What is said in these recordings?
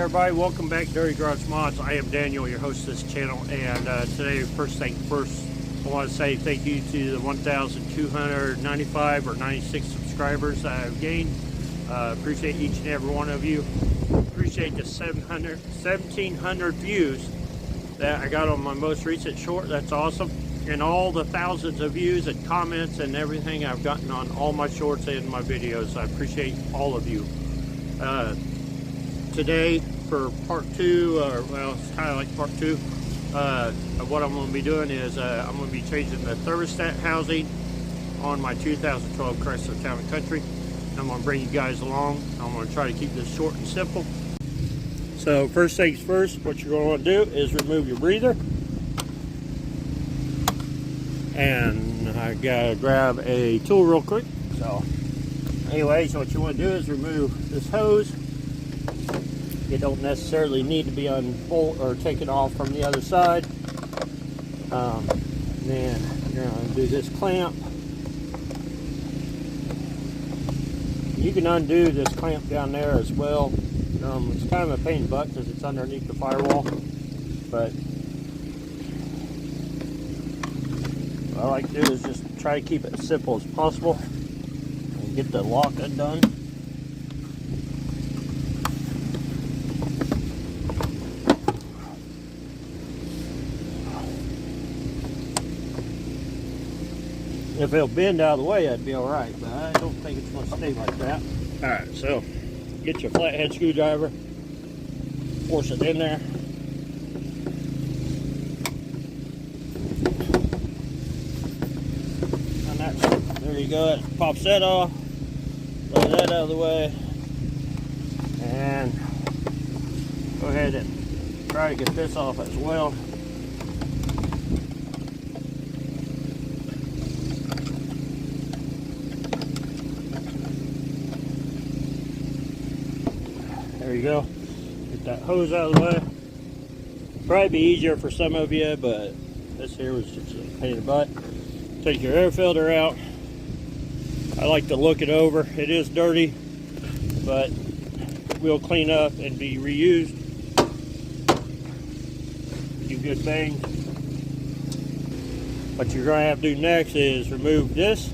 everybody, welcome back to Dirty Garage Mods. I am Daniel, your host of this channel, and today, first thing first, I want to say thank you to the 1,295 or 96 subscribers that I've gained. Appreciate each and every one of you. Appreciate the 1,700 views that I got on my most recent short. That's awesome. And all the thousands of views and comments and everything I've gotten on all my shorts and my videos. I appreciate all of you. Today for part two, well, it's kind of like part two, of what I'm going to be doing is I'm going to be changing the thermostat housing on my 2012 Chrysler Town and Country. I'm going to bring you guys along. I'm going to try to keep this short and simple. So first things first, what you're going to do is remove your breather. And I gotta grab a tool real quick. So anyways, what you want to do is remove this hose. You don't necessarily need to be unbolt or taken off from the other side. Then you're going to do this clamp. You can undo this clamp down there as well. It's kind of a pain in the butt because it's underneath the firewall, but what I like to do is just try to keep it as simple as possible and get the lock undone. If it'll bend out of the way, that'd be all right, but I don't think it's going to stay like that. All right, so get your flathead screwdriver, force it in there. And there you go. It pops that off. Lay that out of the way, and go ahead and try to get this off as well. There you go. Get that hose out of the way. Probably be easier for some of you, but this here was just a pain in the butt. Take your air filter out. I like to look it over. It is dirty, but we'll clean up and be reused. Do good things. What you're going to have to do next is remove this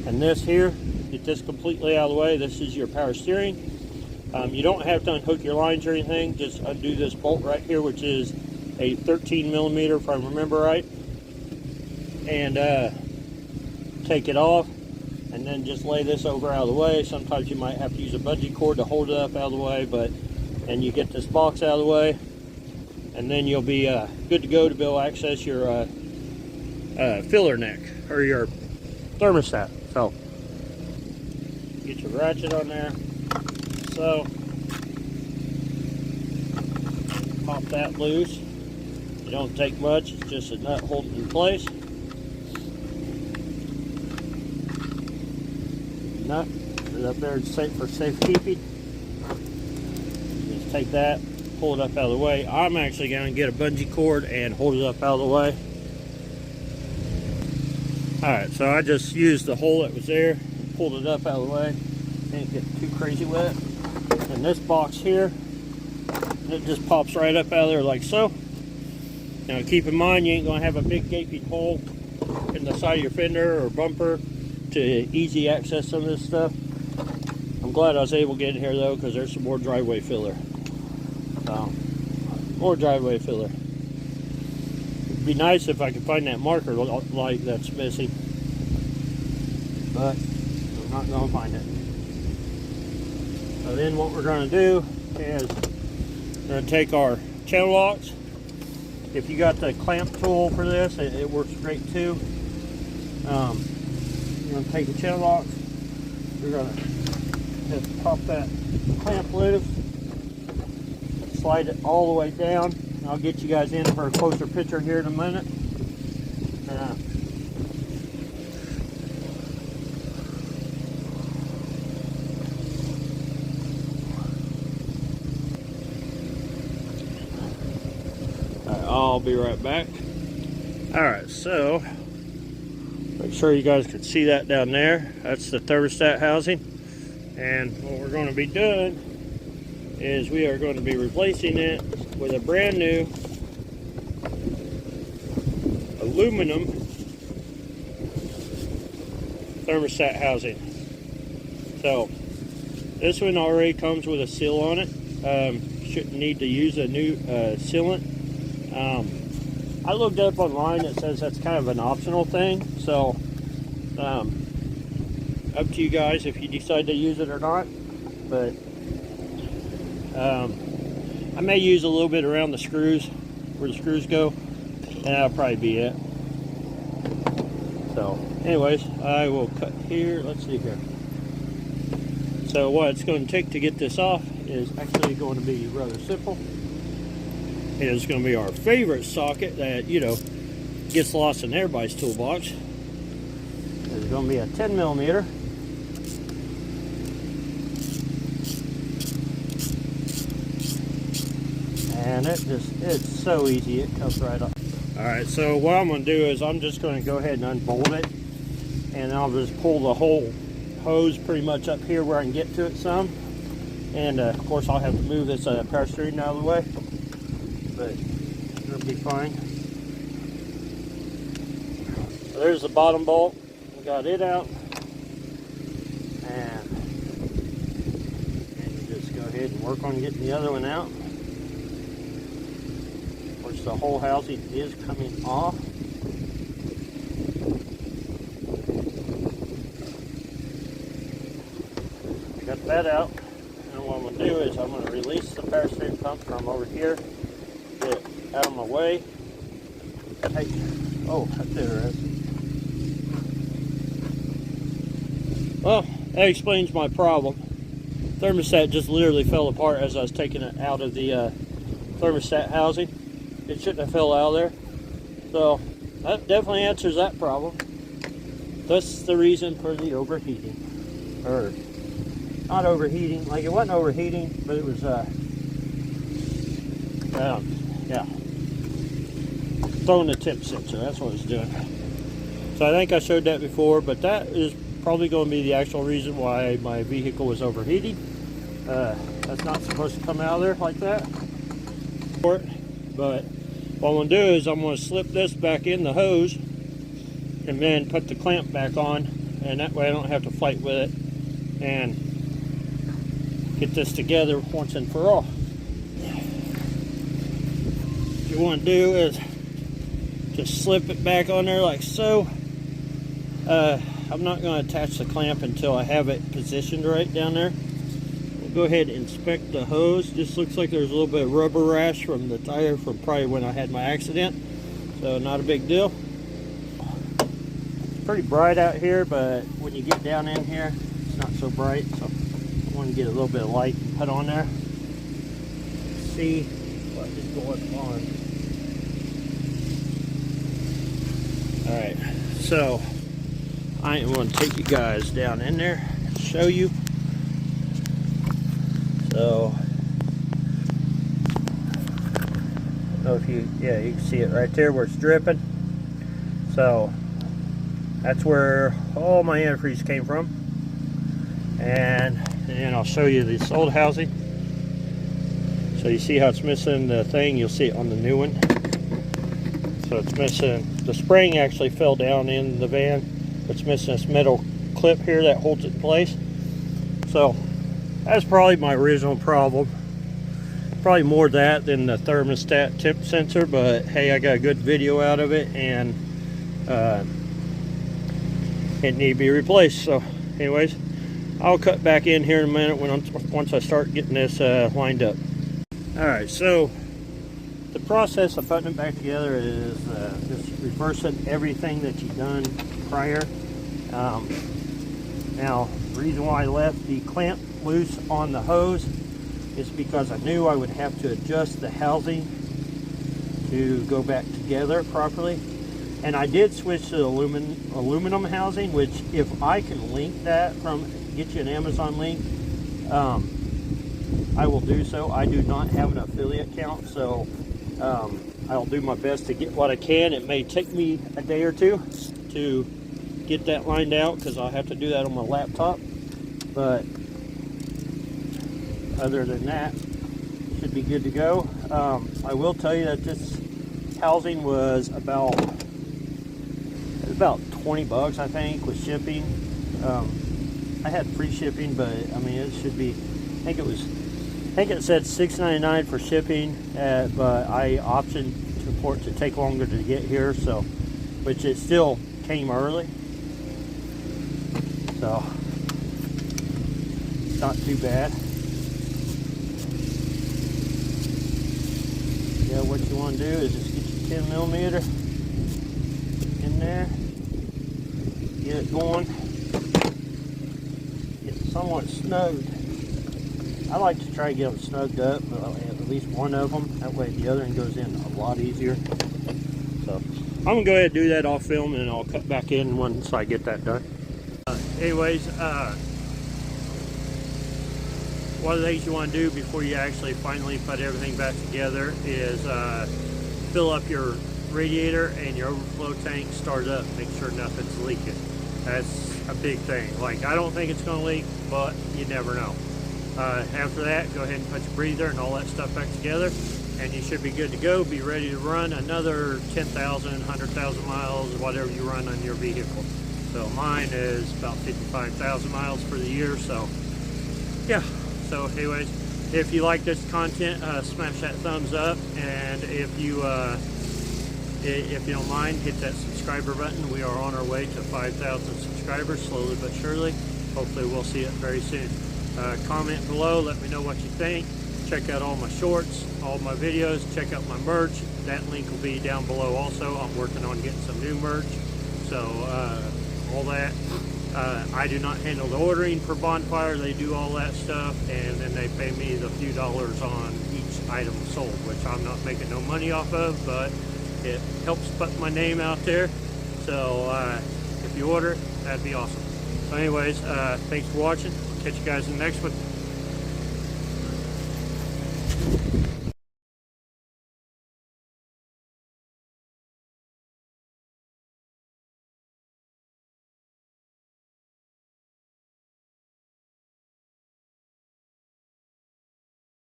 and this here. Get this completely out of the way. This is your power steering. You don't have to unhook your lines or anything. Just undo this bolt right here, which is a 13 millimeter, if I remember right, and take it off, and then just lay this over out of the way. Sometimes you might have to use a bungee cord to hold it up out of the way, and you get this box out of the way, and then you'll be good to go to be able to access your filler neck or your thermostat. So get your ratchet on there. So pop that loose. It don't take much, it's just a nut holding in place. Nut, put it up there for safekeeping. Just take that, pull it up out of the way. I'm actually going to get a bungee cord and hold it up out of the way. Alright, so I just used the hole that was there, pulled it up out of the way. Can't get too crazy with it. And this box here, it just pops right up out of there like so. Now keep in mind, you ain't going to have a big gaping hole in the side of your fender or bumper to easy access some of this stuff. I'm glad I was able to get in here though, because there's some more driveway filler. More driveway filler. It'd be nice if I could find that marker light that's missing, but I'm not going to find it. So then what we're going to do is we're going to take our channel locks. If you got the clamp tool for this, it works great too. You're going to take the channel locks. We're going to just pop that clamp loose, slide it all the way down. I'll get you guys in for a closer picture here in a minute. I'll be right back. Alright, so make sure you guys can see that down there. That's the thermostat housing. And what we're going to be doing is we are going to be replacing it with a brand new aluminum thermostat housing. So this one already comes with a seal on it. Shouldn't need to use a new sealant. I looked up online, it says that's kind of an optional thing, so up to you guys if you decide to use it or not. But I may use a little bit around the screws, where the screws go, and that'll probably be it. So anyways, I will cut here. Let's see here. So what it's going to take to get this off is actually going to be rather simple. It is going to be our favorite socket that, you know, gets lost in everybody's toolbox. It's going to be a 10 millimeter. And it's so easy, it comes right off. Alright, so what I'm going to do is I'm just going to go ahead and unbolt it. And I'll just pull the whole hose pretty much up here where I can get to it some. And of course I'll have to move this power steering out of the way. But it'll be fine. So there's the bottom bolt. We got it out. And you just go ahead and work on getting the other one out. Of course the whole housing is coming off. Got that out. And what I'm going to do is I'm going to release the power steering pump from over here. Get it out of my way. Hey. Oh, there it is. Well, that explains my problem. Thermostat just literally fell apart as I was taking it out of the thermostat housing. It shouldn't have fell out of there. So that definitely answers that problem. That's the reason for the overheating. Or not overheating, like it wasn't overheating, but it was yeah, throwing the temp sensor, that's what it's doing. So I think I showed that before, but that is probably going to be the actual reason why my vehicle was overheating. That's not supposed to come out of there like that. But what I'm going to do is I'm going to slip this back in the hose and then put the clamp back on, and that way I don't have to fight with it and get this together once and for all. What you want to do is just slip it back on there like so. I'm not going to attach the clamp until I have it positioned right down there. We'll go ahead and inspect the hose. Just looks like there's a little bit of rubber rash from the tire from probably when I had my accident. So not a big deal. It's pretty bright out here, but when you get down in here, it's not so bright. So I want to get a little bit of light put on there. See what is going on. Alright, so I am going to take you guys down in there and show you. So, I don't know if you can see it right there where it's dripping. So, that's where all my antifreeze came from. And then I'll show you this old housing. So you see how it's missing the thing, you'll see it on the new one. So it's missing, the spring actually fell down in the van. It's missing this metal clip here that holds it in place. So that's probably my original problem. Probably more that than the thermostat temp sensor, but hey, I got a good video out of it, and it need to be replaced. So anyways, I'll cut back in here in a minute once I start getting this lined up. Alright, so the process of putting it back together is just reversing everything that you've done prior. Now, the reason why I left the clamp loose on the hose is because I knew I would have to adjust the housing to go back together properly. And I did switch to the aluminum housing, which if I can link that get you an Amazon link, I will do so. I do not have an affiliate account, so I'll do my best to get what I can. It may take me a day or two to get that lined out because I'll have to do that on my laptop. But other than that, should be good to go. I will tell you that this housing was about 20 bucks, I think, with shipping. I had free shipping, but I mean, it should be, I think it said $6.99 for shipping, but I optioned for it to take longer to get here, so, which it still came early, so it's not too bad. Yeah, what you want to do is just get your 10mm in there, get it going, get it somewhat snugged. I like to try to get them snugged up, at least one of them. That way the other one goes in a lot easier. So I'm going to go ahead and do that off film, and I'll cut back in once I get that done. Anyways, one of the things you want to do before you actually finally put everything back together is fill up your radiator and your overflow tank, start it up, make sure nothing's leaking. That's a big thing. Like, I don't think it's going to leak, but you never know. After that, go ahead and put your breather and all that stuff back together, and you should be good to go. Be ready to run another 10,000, 100,000 miles, whatever you run on your vehicle. So mine is about 55,000 miles for the year. So yeah. So anyways, if you like this content, smash that thumbs up, and if you don't mind, hit that subscriber button. We are on our way to 5,000 subscribers, slowly but surely. Hopefully we'll see it very soon. Comment below, let me know what you think. Check out all my shorts, all my videos, check out my merch. That link will be down below also. I'm working on getting some new merch, so all that. I do not handle the ordering for Bonfire. They do all that stuff, and then they pay me the few dollars on each item sold, which I'm not making no money off of, but it helps put my name out there. So if you order, that'd be awesome. So anyways, thanks for watching. Catch you guys in the next one.